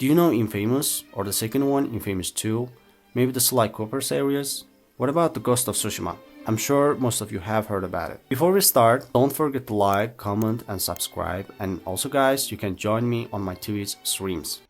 Do you know Infamous, or the second one, Infamous 2? Maybe the Sly Cooper series? What about the Ghost of Tsushima? I'm sure most of you have heard about it. Before we start, don't forget to like, comment and subscribe, and also guys, you can join me on my Twitch streams.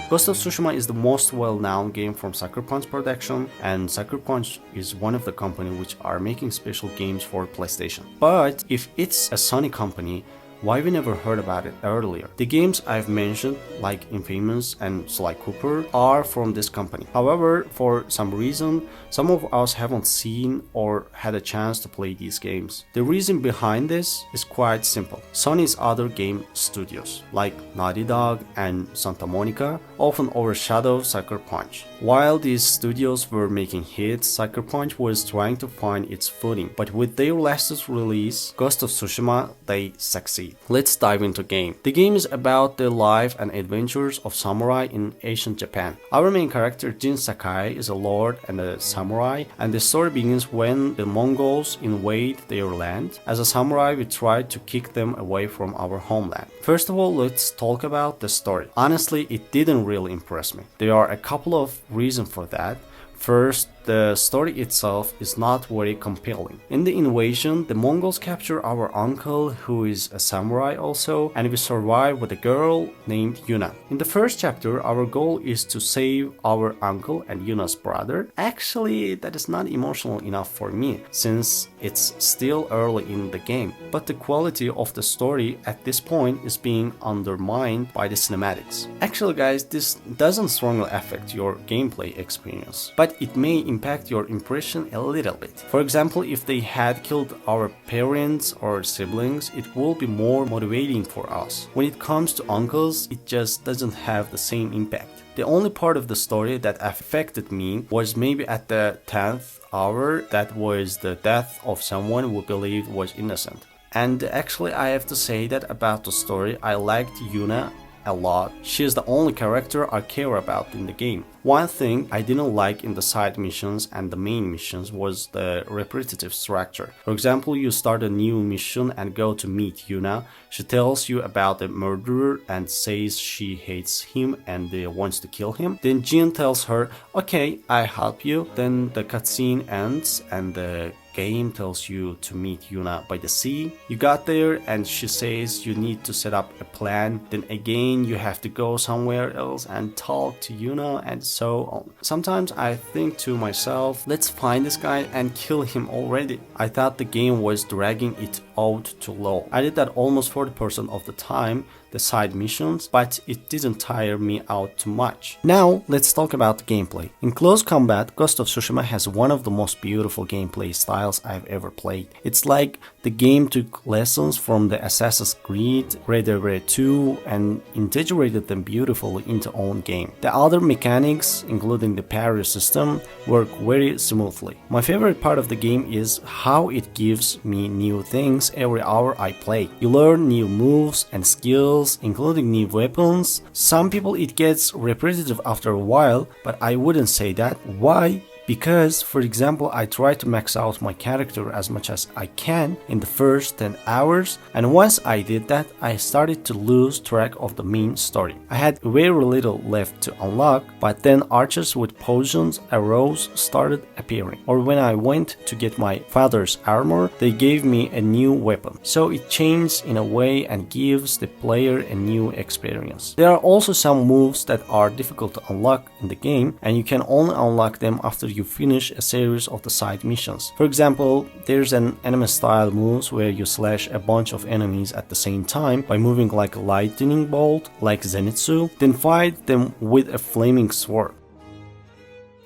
Ghost of Tsushima is the most well-known game from Sucker Punch production, and Sucker Punch is one of the companies which are making special games for PlayStation. But if it's a Sony company, why we never heard about it earlier? The games I've mentioned, like Infamous and Sly Cooper, are from this company. However, for some reason, some of us haven't seen or had a chance to play these games. The reason behind this is quite simple. Sony's other game studios, like Naughty Dog and Santa Monica, often overshadow Sucker Punch. While these studios were making hits, Sucker Punch was trying to find its footing, but with their latest release, Ghost of Tsushima, they succeed. Let's dive into the game. The game is about the life and adventures of samurai in ancient Japan. Our main character Jin Sakai is a lord and a samurai, and the story begins when the Mongols invade their land. As a samurai, we try to kick them away from our homeland. First of all, let's talk about the story. Honestly, it didn't really impress me. There are a couple of reasons for that. First, the story itself is not very compelling. In the invasion, the Mongols capture our uncle, who is a samurai also, and we survive with a girl named Yuna. In the first chapter, our goal is to save our uncle and Yuna's brother. Actually, that is not emotional enough for me, since it's still early in the game. But the quality of the story at this point is being undermined by the cinematics. Actually, guys, this doesn't strongly affect your gameplay experience, but it may impact your impression a little bit. For example, if they had killed our parents or siblings, it will be more motivating for us. When it comes to uncles, it just doesn't have the same impact. The only part of the story that affected me was maybe at the 10th hour, that was the death of someone we believed was innocent. And actually, I have to say that about the story, I liked Yuna a lot. She is the only character I care about in the game. One thing I didn't like in the side missions and the main missions was the repetitive structure. For example, you start a new mission and go to meet Yuna. She tells you about the murderer and says she hates him and wants to kill him. Then Jin tells her, okay, I help you. Then the cutscene ends and the game tells you to meet Yuna by the sea. You got there and she says you need to set up a plan. Then again you have to go somewhere else and talk to Yuna and so on. Sometimes I think to myself, let's find this guy and kill him already. I thought the game was dragging it out too low. I did that almost 40% of the time, the side missions, but it didn't tire me out too much. Now, let's talk about the gameplay. In close combat, Ghost of Tsushima has one of the most beautiful gameplay styles I've ever played. It's like the game took lessons from the Assassin's Creed, Red Dead Redemption 2, and integrated them beautifully into own game. The other mechanics, including the parry system, work very smoothly. My favorite part of the game is how it gives me new things every hour I play. You learn new moves and skills, including new weapons. Some people it gets repetitive after a while, but I wouldn't say that. Why? Because, for example, I try to max out my character as much as I can in the first 10 hours, and once I did that, I started to lose track of the main story. I had very little left to unlock, but then archers with potions, arrows started appearing. Or when I went to get my father's armor, they gave me a new weapon. So it changed in a way and gives the player a new experience. There are also some moves that are difficult to unlock in the game, and you can only unlock them after you finish a series of the side missions. For example, there's an anime style moves where you slash a bunch of enemies at the same time by moving like a lightning bolt, like Zenitsu, then fight them with a flaming sword.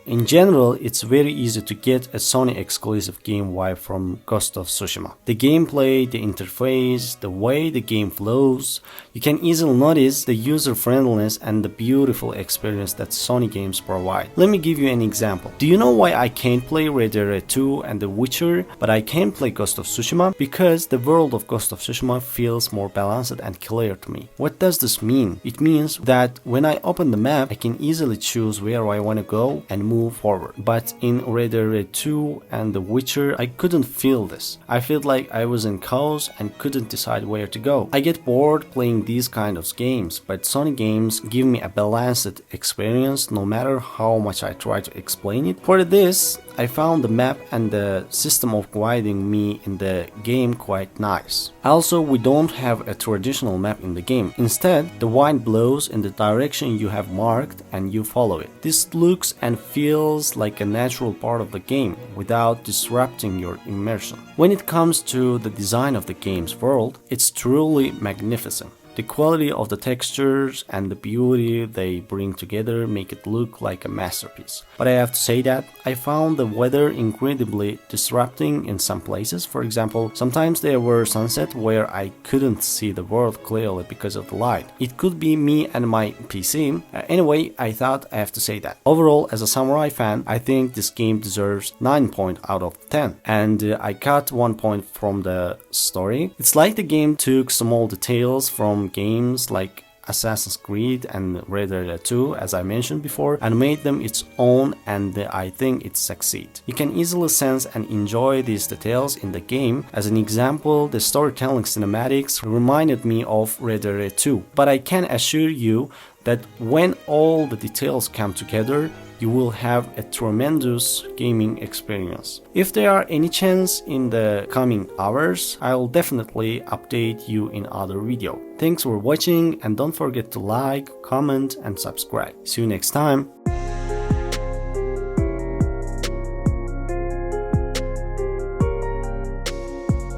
In general, it's very easy to get a Sony exclusive game vibe from Ghost of Tsushima. The gameplay, the interface, the way the game flows, you can easily notice the user friendliness and the beautiful experience that Sony games provide. Let me give you an example. Do you know why I can't play Red Dead Redemption 2 and The Witcher, but I can play Ghost of Tsushima? Because the world of Ghost of Tsushima feels more balanced and clear to me. What does this mean? It means that when I open the map, I can easily choose where I want to go and move move forward. But in Red Dead Red 2 and The Witcher, I couldn't feel this. I felt like I was in chaos and couldn't decide where to go. I get bored playing these kind of games, but Sony games give me a balanced experience no matter how much I try to explain it. For this, I found the map and the system of guiding me in the game quite nice. Also, we don't have a traditional map in the game. Instead, the wind blows in the direction you have marked and you follow it. This looks and feels like a natural part of the game without disrupting your immersion. When it comes to the design of the game's world, it's truly magnificent. The quality of the textures and the beauty they bring together make it look like a masterpiece. But I have to say that I found the weather incredibly disrupting in some places. For example, sometimes there were sunsets where I couldn't see the world clearly because of the light. It could be me and my PC. Anyway, I thought I have to say that. Overall, as a samurai fan, I think this game deserves 9 points out of 10. And I cut 1 point from the story. It's like the game took small details from games like Assassin's Creed and Red Dead 2, as I mentioned before, and made them its own, and I think it succeeds. You can easily sense and enjoy these details in the game. As an example, the storytelling cinematics reminded me of Red Dead 2, but I can assure you that when all the details come together, you will have a tremendous gaming experience. If there are any chance in the coming hours, I'll definitely update you in other video. Thanks for watching and don't forget to like, comment and subscribe. See you next time.